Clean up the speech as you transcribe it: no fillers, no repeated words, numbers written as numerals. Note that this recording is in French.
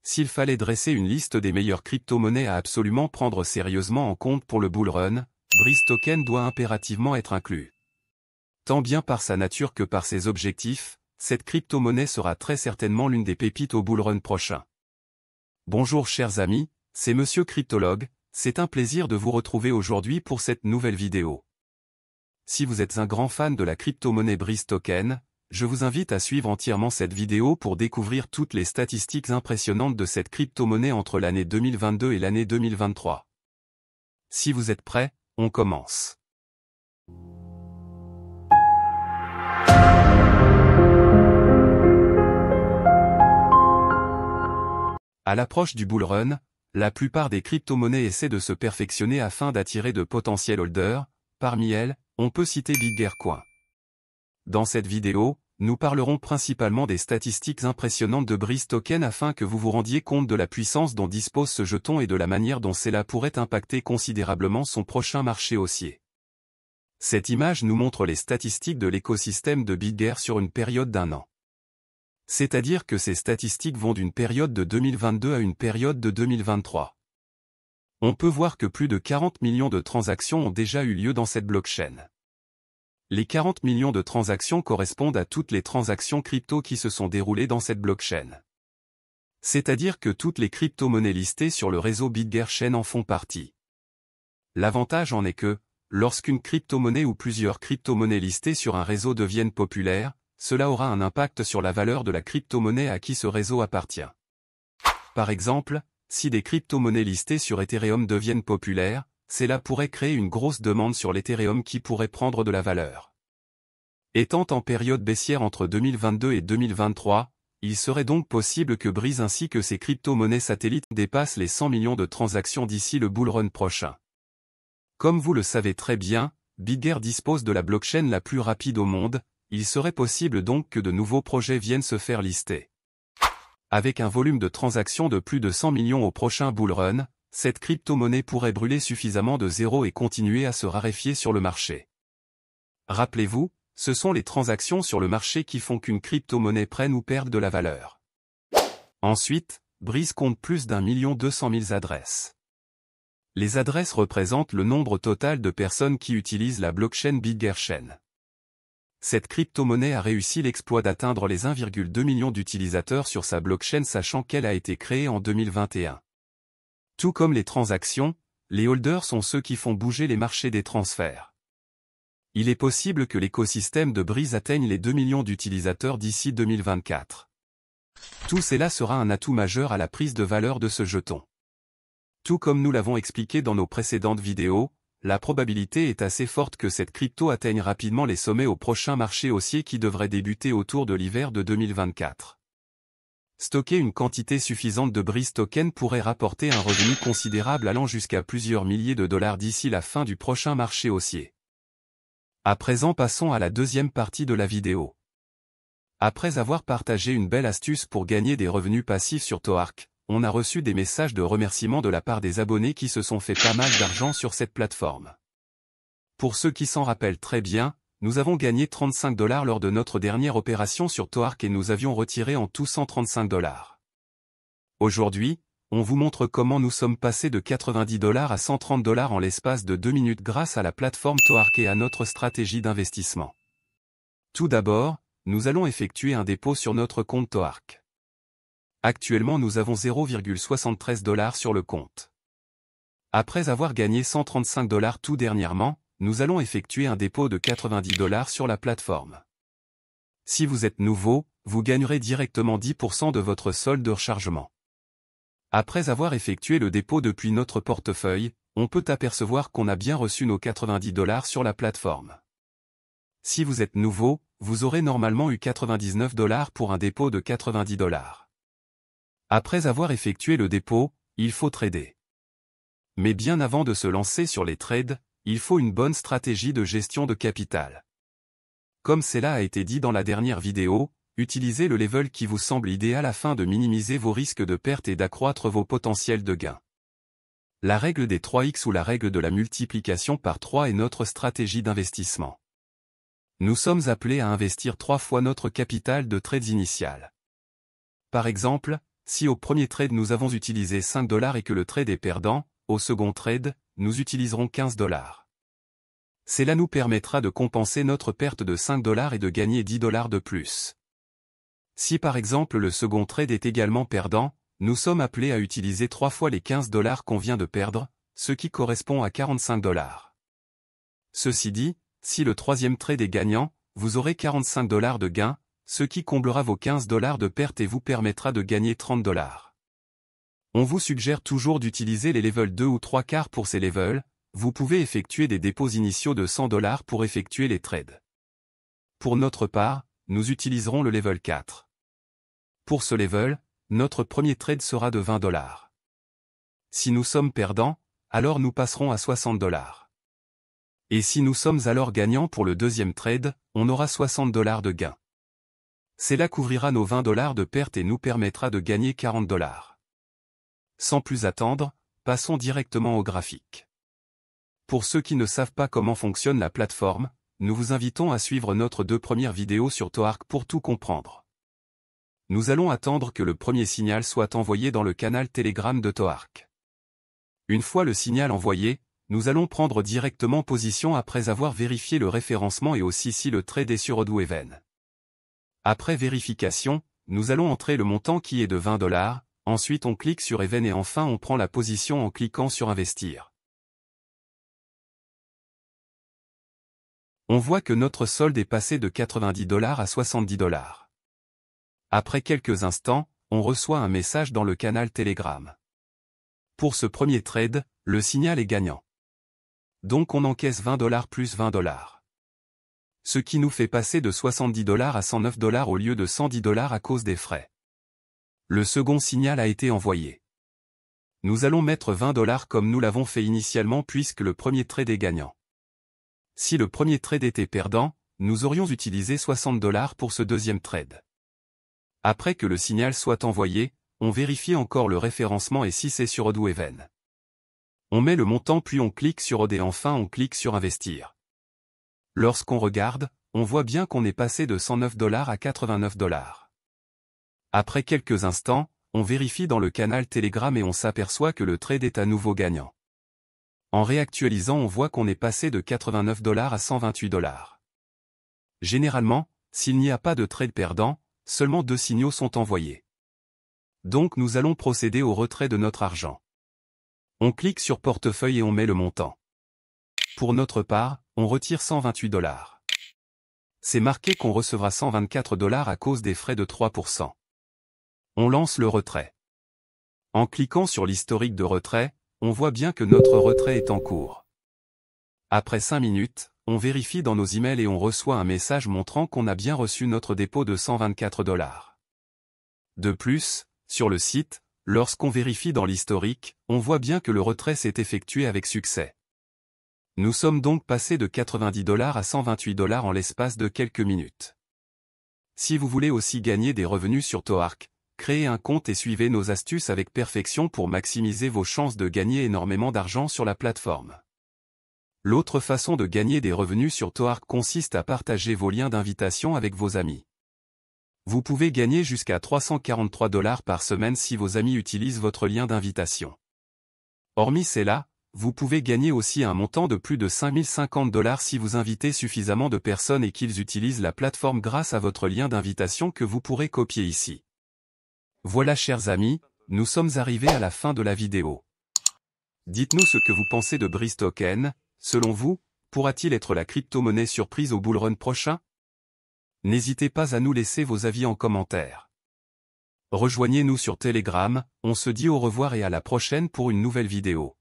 s'il fallait dresser une liste des meilleures crypto-monnaies à absolument prendre sérieusement en compte pour le bull run, Breeze Token doit impérativement être inclus. Tant bien par sa nature que par ses objectifs, cette crypto-monnaie sera très certainement l'une des pépites au bull run prochain. Bonjour chers amis, c'est Monsieur Cryptologue, c'est un plaisir de vous retrouver aujourd'hui pour cette nouvelle vidéo. Si vous êtes un grand fan de la crypto-monnaie Breeze Token, je vous invite à suivre entièrement cette vidéo pour découvrir toutes les statistiques impressionnantes de cette crypto-monnaie entre l'année 2022 et l'année 2023. Si vous êtes prêts, on commence. À l'approche du bull run, la plupart des crypto-monnaies essaient de se perfectionner afin d'attirer de potentiels holders. Parmi elles, on peut citer BitGearCoin. Dans cette vidéo, nous parlerons principalement des statistiques impressionnantes de Breeze Token afin que vous vous rendiez compte de la puissance dont dispose ce jeton et de la manière dont cela pourrait impacter considérablement son prochain marché haussier. Cette image nous montre les statistiques de l'écosystème de BitGear sur une période d'1 an. C'est-à-dire que ces statistiques vont d'une période de 2022 à une période de 2023. On peut voir que plus de 40 millions de transactions ont déjà eu lieu dans cette blockchain. Les 40 millions de transactions correspondent à toutes les transactions crypto qui se sont déroulées dans cette blockchain. C'est-à-dire que toutes les crypto-monnaies listées sur le réseau BitGear Chain en font partie. L'avantage en est que, lorsqu'une crypto-monnaie ou plusieurs crypto-monnaies listées sur un réseau deviennent populaires, cela aura un impact sur la valeur de la crypto-monnaie à qui ce réseau appartient. Par exemple, si des crypto-monnaies listées sur Ethereum deviennent populaires, cela pourrait créer une grosse demande sur l'Ethereum qui pourrait prendre de la valeur. Étant en période baissière entre 2022 et 2023, il serait donc possible que Breeze ainsi que ses crypto-monnaies satellites dépassent les 100 millions de transactions d'ici le bull run prochain. Comme vous le savez très bien, BitGear dispose de la blockchain la plus rapide au monde, il serait possible donc que de nouveaux projets viennent se faire lister. Avec un volume de transactions de plus de 100 millions au prochain bull run, cette crypto-monnaie pourrait brûler suffisamment de zéro et continuer à se raréfier sur le marché. Rappelez-vous, ce sont les transactions sur le marché qui font qu'une crypto-monnaie prenne ou perde de la valeur. Ensuite, Breeze compte plus d'1 200 000 adresses. Les adresses représentent le nombre total de personnes qui utilisent la blockchain BitGear Chain. Cette crypto-monnaie a réussi l'exploit d'atteindre les 1,2 million d'utilisateurs sur sa blockchain sachant qu'elle a été créée en 2021. Tout comme les transactions, les holders sont ceux qui font bouger les marchés des transferts. Il est possible que l'écosystème de Breeze atteigne les 2 millions d'utilisateurs d'ici 2024. Tout cela sera un atout majeur à la prise de valeur de ce jeton. Tout comme nous l'avons expliqué dans nos précédentes vidéos, la probabilité est assez forte que cette crypto atteigne rapidement les sommets au prochain marché haussier qui devrait débuter autour de l'hiver de 2024. Stocker une quantité suffisante de Breeze Token pourrait rapporter un revenu considérable allant jusqu'à plusieurs milliers de dollars d'ici la fin du prochain marché haussier. À présent passons à la deuxième partie de la vidéo. Après avoir partagé une belle astuce pour gagner des revenus passifs sur Toark, on a reçu des messages de remerciement de la part des abonnés qui se sont fait pas mal d'argent sur cette plateforme. Pour ceux qui s'en rappellent très bien, nous avons gagné 35 $ lors de notre dernière opération sur Toark et nous avions retiré en tout 135 $. Aujourd'hui, on vous montre comment nous sommes passés de 90 $ à 130 $ en l'espace de 2 minutes grâce à la plateforme Toark et à notre stratégie d'investissement. Tout d'abord, nous allons effectuer un dépôt sur notre compte Toark. Actuellement nous avons 0,73 $ sur le compte. Après avoir gagné 135 $ tout dernièrement, nous allons effectuer un dépôt de 90 $ sur la plateforme. Si vous êtes nouveau, vous gagnerez directement 10% de votre solde de rechargement. Après avoir effectué le dépôt depuis notre portefeuille, on peut apercevoir qu'on a bien reçu nos 90 $ sur la plateforme. Si vous êtes nouveau, vous aurez normalement eu 99 $ pour un dépôt de 90 $. Après avoir effectué le dépôt, il faut trader. Mais bien avant de se lancer sur les trades, il faut une bonne stratégie de gestion de capital. Comme cela a été dit dans la dernière vidéo, utilisez le level qui vous semble idéal afin de minimiser vos risques de perte et d'accroître vos potentiels de gains. La règle des 3x ou la règle de la multiplication par 3 est notre stratégie d'investissement. Nous sommes appelés à investir 3 fois notre capital de trades initial. Par exemple, si au premier trade nous avons utilisé 5 $ et que le trade est perdant, au second trade, nous utiliserons 15 $. Cela nous permettra de compenser notre perte de 5 $ et de gagner 10 $ de plus. Si par exemple le second trade est également perdant, nous sommes appelés à utiliser 3 fois les 15 $ qu'on vient de perdre, ce qui correspond à 45 $. Ceci dit, si le troisième trade est gagnant, vous aurez 45 $ de gain, ce qui comblera vos 15 $ de perte et vous permettra de gagner 30 $. On vous suggère toujours d'utiliser les levels 2 ou 3 quarts pour ces levels, vous pouvez effectuer des dépôts initiaux de 100 $ pour effectuer les trades. Pour notre part, nous utiliserons le level 4. Pour ce level, notre premier trade sera de 20 $. Si nous sommes perdants, alors nous passerons à 60 $. Et si nous sommes alors gagnants pour le deuxième trade, on aura 60 $ de gain. Cela couvrira nos 20 $ de perte et nous permettra de gagner 40 $. Sans plus attendre, passons directement au graphique. Pour ceux qui ne savent pas comment fonctionne la plateforme, nous vous invitons à suivre notre 2 premières vidéos sur Toark pour tout comprendre. Nous allons attendre que le premier signal soit envoyé dans le canal Telegram de Toark. Une fois le signal envoyé, nous allons prendre directement position après avoir vérifié le référencement et aussi si le trade est sur Odoo Even. Après vérification, nous allons entrer le montant qui est de 20 $, ensuite on clique sur Even et enfin on prend la position en cliquant sur Investir. On voit que notre solde est passé de 90 $ à 70 $. Après quelques instants, on reçoit un message dans le canal Telegram. Pour ce premier trade, le signal est gagnant. Donc on encaisse 20 $ plus 20 $. Ce qui nous fait passer de 70 $ à 109 $ au lieu de 110 $ à cause des frais. Le second signal a été envoyé. Nous allons mettre 20 $ comme nous l'avons fait initialement puisque le premier trade est gagnant. Si le premier trade était perdant, nous aurions utilisé 60 $ pour ce deuxième trade. Après que le signal soit envoyé, on vérifie encore le référencement et si c'est sur Odoo Even. On met le montant puis on clique sur Odoo et enfin on clique sur Investir. Lorsqu'on regarde, on voit bien qu'on est passé de 109 $ à 89 $. Après quelques instants, on vérifie dans le canal Telegram et on s'aperçoit que le trade est à nouveau gagnant. En réactualisant on voit qu'on est passé de 89 $ à 128 $. Généralement, s'il n'y a pas de trade perdant, seulement 2 signaux sont envoyés. Donc nous allons procéder au retrait de notre argent. On clique sur portefeuille et on met le montant. Pour notre part, on retire 128 $. C'est marqué qu'on recevra 124 $ à cause des frais de 3%. On lance le retrait. En cliquant sur l'historique de retrait, on voit bien que notre retrait est en cours. Après 5 minutes, on vérifie dans nos emails et on reçoit un message montrant qu'on a bien reçu notre dépôt de 124 $. De plus, sur le site, lorsqu'on vérifie dans l'historique, on voit bien que le retrait s'est effectué avec succès. Nous sommes donc passés de 90 $ à 128 $ en l'espace de quelques minutes. Si vous voulez aussi gagner des revenus sur Toark, créez un compte et suivez nos astuces avec perfection pour maximiser vos chances de gagner énormément d'argent sur la plateforme. L'autre façon de gagner des revenus sur Toark consiste à partager vos liens d'invitation avec vos amis. Vous pouvez gagner jusqu'à 343 $ par semaine si vos amis utilisent votre lien d'invitation. Hormis cela, vous pouvez gagner aussi un montant de plus de 5050 $ si vous invitez suffisamment de personnes et qu'ils utilisent la plateforme grâce à votre lien d'invitation que vous pourrez copier ici. Voilà chers amis, nous sommes arrivés à la fin de la vidéo. Dites-nous ce que vous pensez de Breeze Token, selon vous, pourra-t-il être la crypto-monnaie surprise au bull run prochain? N'hésitez pas à nous laisser vos avis en commentaire. Rejoignez-nous sur Telegram, on se dit au revoir et à la prochaine pour une nouvelle vidéo.